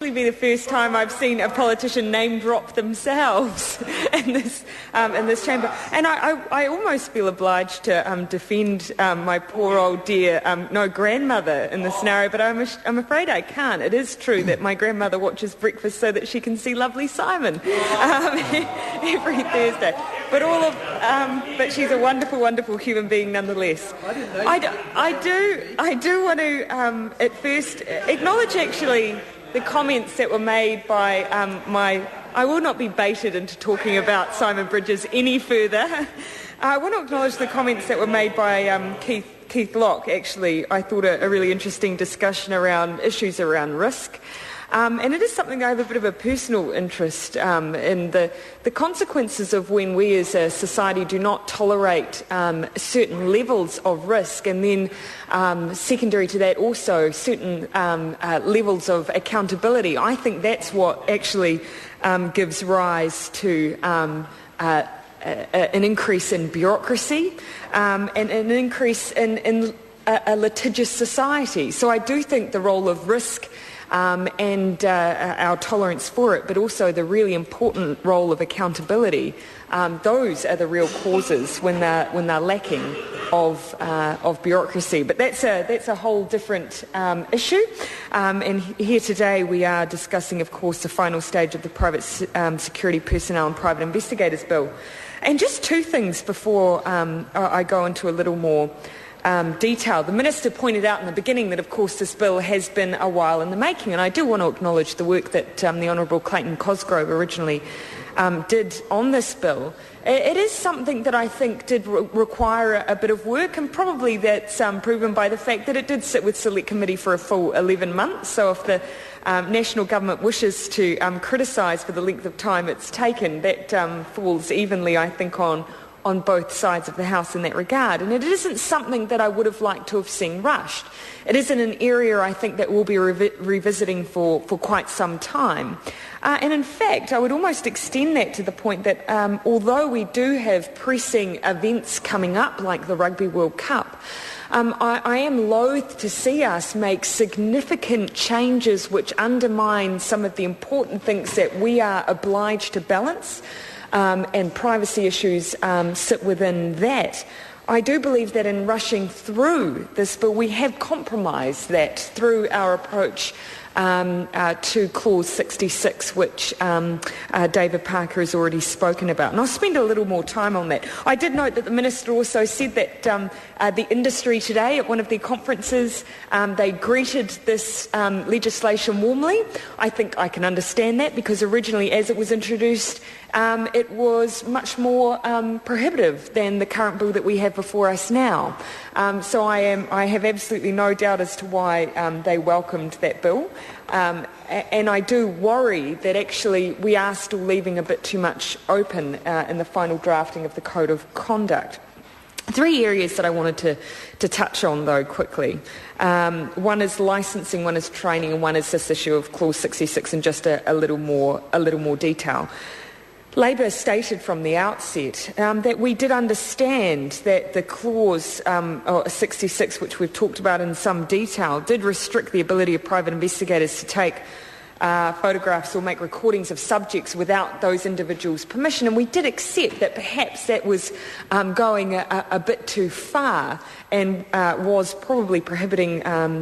Be the first time I've seen a politician name drop themselves in this chamber, and I almost feel obliged to defend my poor old dear grandmother in this scenario, but I'm afraid I can't. It is true that my grandmother watches breakfast so that she can see lovely Simon every Thursday. But she's a wonderful, wonderful human being nonetheless. I do want to at first acknowledge actually the comments that were made by I will not be baited into talking about Simon Bridges any further. I want to acknowledge the comments that were made by Keith Locke. Actually, I thought a really interesting discussion around issues around risk. And it is something I have a bit of a personal interest in the consequences of when we as a society do not tolerate certain levels of risk, and then secondary to that also certain levels of accountability. I think that's what actually gives rise to an increase in bureaucracy and an increase in a litigious society. So I do think the role of risk and our tolerance for it, but also the really important role of accountability. Those are the real causes when they're lacking of bureaucracy. But that's a whole different issue. And here today we are discussing, of course, the final stage of the Private Security Personnel and Private Investigators Bill. And just two things before I go into a little more detail. The Minister pointed out in the beginning that, of course, this bill has been a while in the making, and I do want to acknowledge the work that the Honourable Clayton Cosgrove originally did on this bill. It is something that I think did require a bit of work, and probably that's proven by the fact that it did sit with Select Committee for a full 11 months. So if the National Government wishes to criticise for the length of time it's taken, that falls evenly, I think, on both sides of the House in that regard. And it isn't something that I would have liked to have seen rushed. It is in an area I think that we'll be revisiting for quite some time. And in fact, I would almost extend that to the point that although we do have pressing events coming up like the Rugby World Cup, I am loath to see us make significant changes which undermine some of the important things that we are obliged to balance. And privacy issues sit within that. I do believe that in rushing through this bill, we have compromised that through our approach to Clause 66, which David Parker has already spoken about. And I'll spend a little more time on that. I did note that the Minister also said that the industry today at one of their conferences, they greeted this legislation warmly. I think I can understand that, because originally as it was introduced, it was much more prohibitive than the current bill that we have before us now. So I have absolutely no doubt as to why they welcomed that bill. And I do worry that actually we are still leaving a bit too much open in the final drafting of the Code of Conduct. Three areas that I wanted to touch on, though, quickly. One is licensing, one is training, and one is this issue of Clause 66 in just a little more detail. Labor stated from the outset that we did understand that the clause 66, which we've talked about in some detail, did restrict the ability of private investigators to take photographs or make recordings of subjects without those individuals' permission, and we did accept that perhaps that was going a bit too far and was probably prohibiting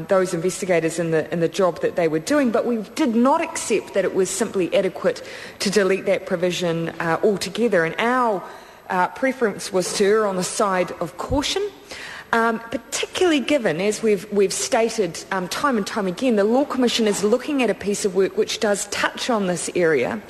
those investigators in the job that they were doing, but we did not accept that it was simply adequate to delete that provision altogether, and our preference was to err on the side of caution. Particularly given, as we've stated time and time again, the Law Commission is looking at a piece of work which does touch on this area.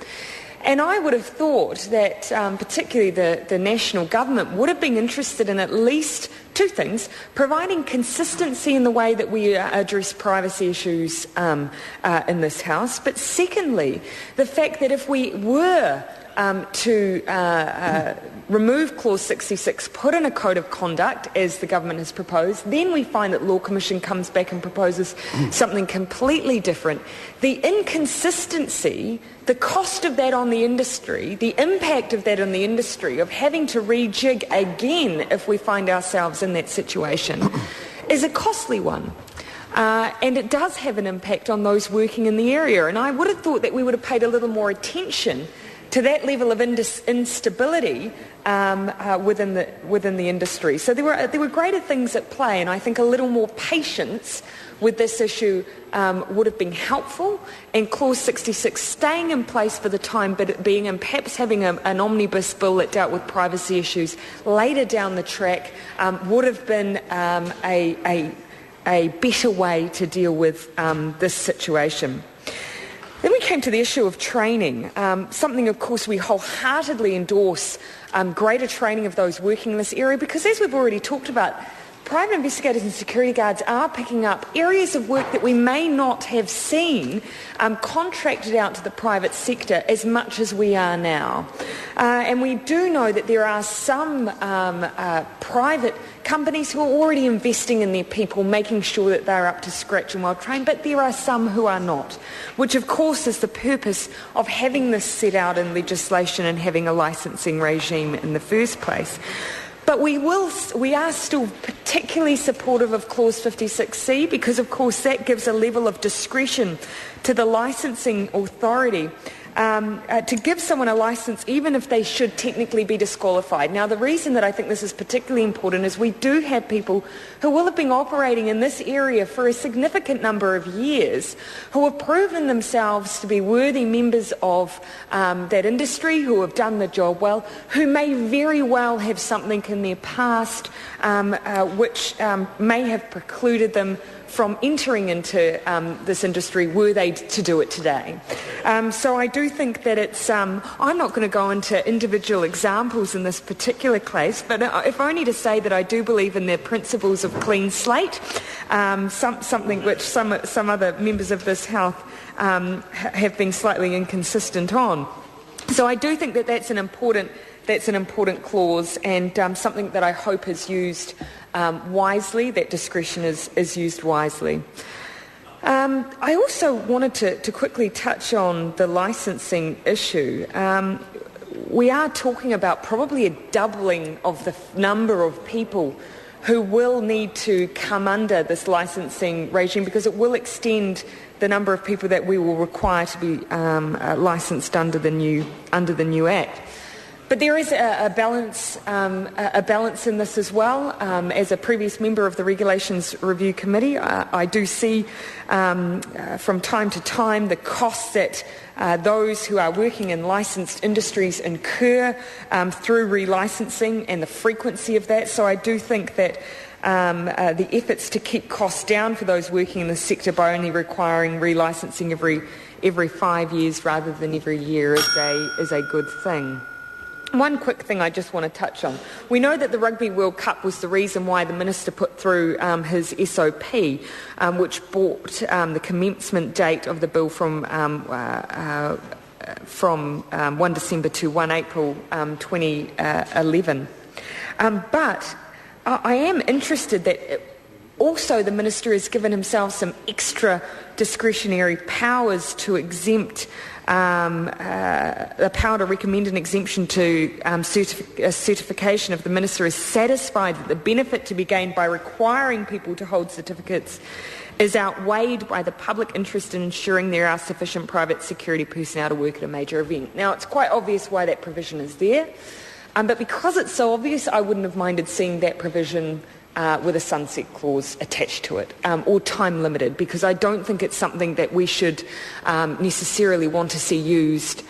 And I would have thought that particularly the national government would have been interested in at least two things: providing consistency in the way that we address privacy issues in this House, but secondly, the fact that if we were to remove Clause 66, put in a code of conduct, as the government has proposed, then we find that Law Commission comes back and proposes something completely different. The inconsistency, the cost of that on the industry, the impact of that on the industry, of having to rejig again if we find ourselves in that situation, is a costly one. And it does have an impact on those working in the area. And I would have thought that we would have paid a little more attention to that level of instability within the industry. So there were greater things at play, and I think a little more patience with this issue would have been helpful, and Clause 66 staying in place for the time being, and perhaps having an omnibus bill that dealt with privacy issues later down the track would have been a better way to deal with this situation. Then we came to the issue of training, something, of course, we wholeheartedly endorse, greater training of those working in this area, because as we've already talked about, private investigators and security guards are picking up areas of work that we may not have seen contracted out to the private sector as much as we are now. And we do know that there are some private companies who are already investing in their people, making sure that they're up to scratch and well trained, but there are some who are not, which of course is the purpose of having this set out in legislation and having a licensing regime in the first place. But we are still particularly supportive of Clause 56C, because of course that gives a level of discretion to the licensing authority to give someone a licence even if they should technically be disqualified. Now, the reason that I think this is particularly important is we do have people who will have been operating in this area for a significant number of years, who have proven themselves to be worthy members of that industry, who have done the job well, who may very well have something in their past which may have precluded them from entering into this industry were they to do it today. So I do think that it's, I'm not going to go into individual examples in this particular case, but if only to say that I do believe in the principles of clean slate, something which some other members of this House have been slightly inconsistent on. So I do think that that's an important clause, and something that I hope is used wisely, that discretion is used wisely. I also wanted to quickly touch on the licensing issue. We are talking about probably a doubling of the number of people who will need to come under this licensing regime, because it will extend the number of people that we will require to be licensed under the new Act. But there is a balance in this as well. As a previous member of the Regulations Review Committee, I do see from time to time the costs that those who are working in licensed industries incur through relicensing and the frequency of that. So I do think that the efforts to keep costs down for those working in the sector by only requiring relicensing every 5 years rather than every year is a good thing. One quick thing I just want to touch on. We know that the Rugby World Cup was the reason why the Minister put through his SOP, which brought the commencement date of the bill from 1 December to 1 April 2011. But I am interested that also the Minister has given himself some extra discretionary powers to exempt the power to recommend an exemption to certification if the Minister is satisfied that the benefit to be gained by requiring people to hold certificates is outweighed by the public interest in ensuring there are sufficient private security personnel to work at a major event. Now, it's quite obvious why that provision is there, but because it's so obvious, I wouldn't have minded seeing that provision with a sunset clause attached to it, or time limited, because I don't think it's something that we should necessarily want to see used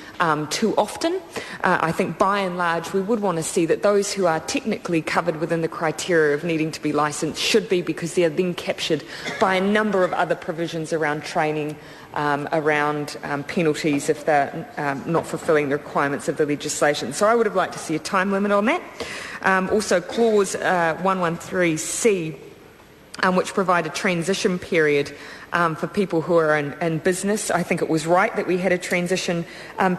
too often. I think by and large we would want to see that those who are technically covered within the criteria of needing to be licensed should be, because they are then captured by a number of other provisions around training, around penalties if they're not fulfilling the requirements of the legislation. So I would have liked to see a time limit on that. Also, Clause 113C, which provide a transition period for people who are in business. I think it was right that we had a transition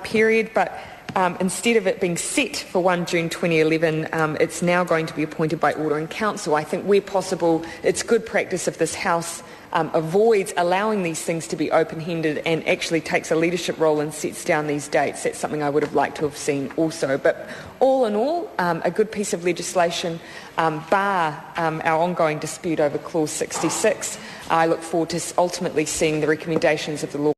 period, but instead of it being set for 1 June 2011, it's now going to be appointed by Order in Council. I think where possible, it's good practice if this House avoids allowing these things to be open-handed and actually takes a leadership role and sets down these dates. That's something I would have liked to have seen also. But all in all, a good piece of legislation, bar our ongoing dispute over Clause 66. I look forward to ultimately seeing the recommendations of the law.